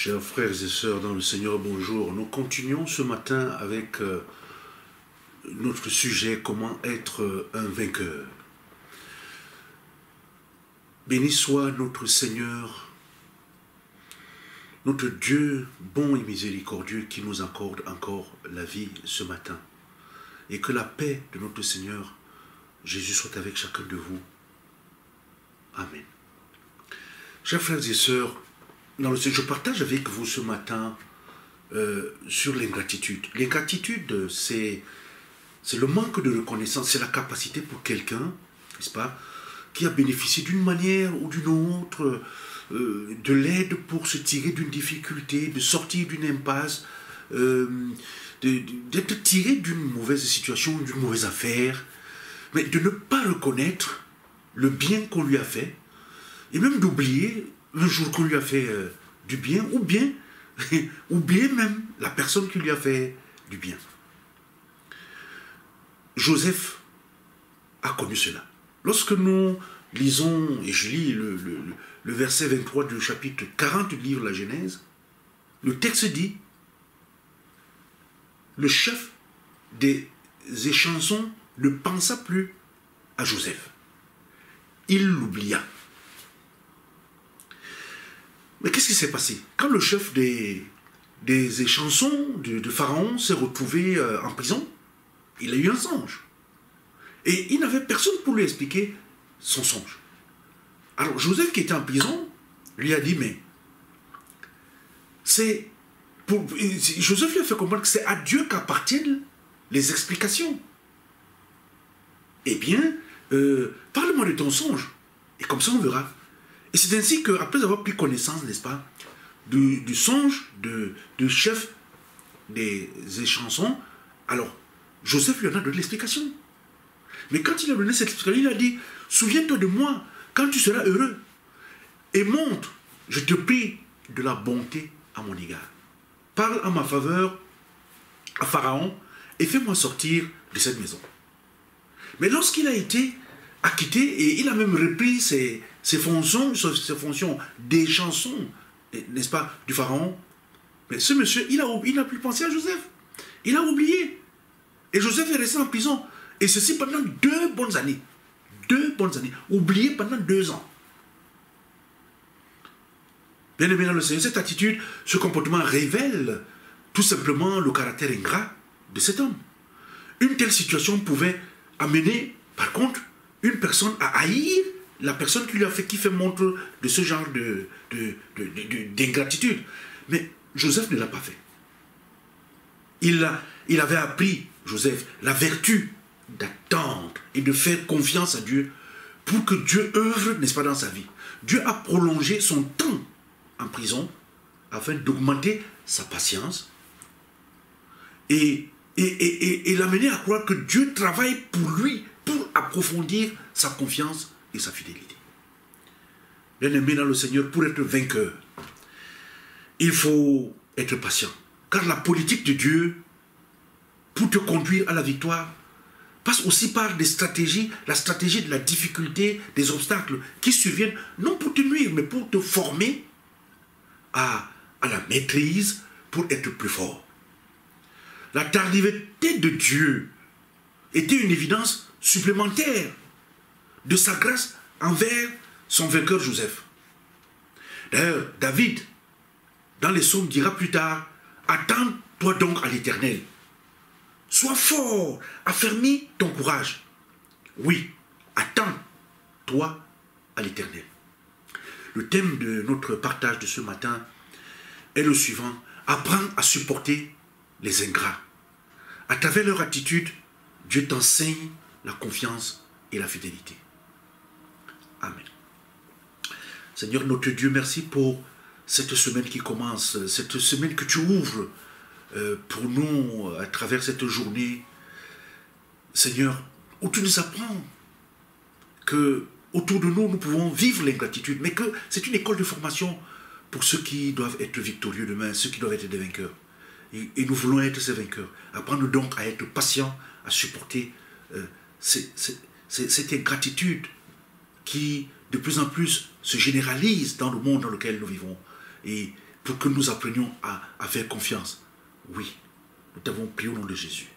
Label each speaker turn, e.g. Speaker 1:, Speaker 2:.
Speaker 1: Chers frères et sœurs dans le Seigneur, bonjour. Nous continuons ce matin avec notre sujet, comment être un vainqueur. Béni soit notre Seigneur, notre Dieu bon et miséricordieux qui nous accorde encore la vie ce matin. Et que la paix de notre Seigneur Jésus soit avec chacun de vous. Amen. Chers frères et sœurs, je partage avec vous ce matin sur l'ingratitude. L'ingratitude, c'est le manque de reconnaissance, c'est la capacité pour quelqu'un, n'est-ce pas, qui a bénéficié d'une manière ou d'une autre de l'aide pour se tirer d'une difficulté, de sortir d'une impasse, d'être tiré d'une mauvaise situation, d'une mauvaise affaire, mais de ne pas reconnaître le bien qu'on lui a fait, et même d'oublier un jour qu'on lui a fait du bien, ou bien oublier même la personne qui lui a fait du bien. Joseph a connu cela. Lorsque nous lisons, et je lis le verset 23 du chapitre 40 du livre de la Genèse, le texte dit, le chef des échansons ne pensa plus à Joseph. Il l'oublia. Mais qu'est-ce qui s'est passé? Quand le chef des échansons de Pharaon s'est retrouvé en prison, il a eu un songe. Et il n'avait personne pour lui expliquer son songe. Alors Joseph, qui était en prison, lui a dit, mais Joseph lui a fait comprendre que c'est à Dieu qu'appartiennent les explications. Eh bien, parle-moi de ton songe, et comme ça on verra. Et c'est ainsi qu'après avoir pris connaissance, n'est-ce pas, du songe du chef des échansons, alors Joseph lui en a donné l'explication. Mais quand il a donné cette explication, il a dit, souviens-toi de moi quand tu seras heureux, et montre, je te prie, de la bonté à mon égard. Parle en ma faveur à Pharaon et fais-moi sortir de cette maison. Mais lorsqu'il a été acquitté, et il a même repris ses fonctions d'échanson, n'est-ce pas, du Pharaon, mais ce monsieur, il n'a plus pensé à Joseph. Il a oublié. Et Joseph est resté en prison. Et ceci pendant 2 bonnes années. 2 bonnes années. Oublié pendant 2 ans. Bien aimé dans le Seigneur, cette attitude, ce comportement révèle tout simplement le caractère ingrat de cet homme. Une telle situation pouvait amener, par contre, une personne à haïr la personne qui lui a fait, qui fait montre de ce genre d'ingratitude. Mais Joseph ne l'a pas fait. Il avait appris, Joseph, la vertu d'attendre et de faire confiance à Dieu pour que Dieu œuvre, n'est-ce pas, dans sa vie. Dieu a prolongé son temps en prison afin d'augmenter sa patience et l'amener à croire que Dieu travaille pour lui, pour approfondir sa confiance et sa fidélité. Bien-aimé dans le Seigneur, pour être vainqueur, il faut être patient. Car la politique de Dieu, pour te conduire à la victoire, passe aussi par des stratégies, la stratégie de la difficulté, des obstacles qui surviennent, non pour te nuire, mais pour te former à la maîtrise, pour être plus fort. La tardivité de Dieu était une évidence supplémentaire de sa grâce envers son vainqueur Joseph. D'ailleurs, David, dans les psaumes, dira plus tard, « Attends-toi donc à l'Éternel. Sois fort, affermis ton courage. Oui, attends-toi à l'Éternel. » Le thème de notre partage de ce matin est le suivant, « Apprends à supporter les ingrats. À travers leur attitude, Dieu t'enseigne la confiance et la fidélité. » Amen. Seigneur notre Dieu, merci pour cette semaine qui commence, cette semaine que tu ouvres pour nous à travers cette journée. Seigneur, où tu nous apprends que autour de nous, nous pouvons vivre l'ingratitude, mais que c'est une école de formation pour ceux qui doivent être victorieux demain, ceux qui doivent être des vainqueurs. Et nous voulons être ces vainqueurs. Apprends-nous donc à être patients, à supporter cette ingratitude qui de plus en plus se généralise dans le monde dans lequel nous vivons. Et pour que nous apprenions à faire confiance. Oui, nous t'avons prié au nom de Jésus.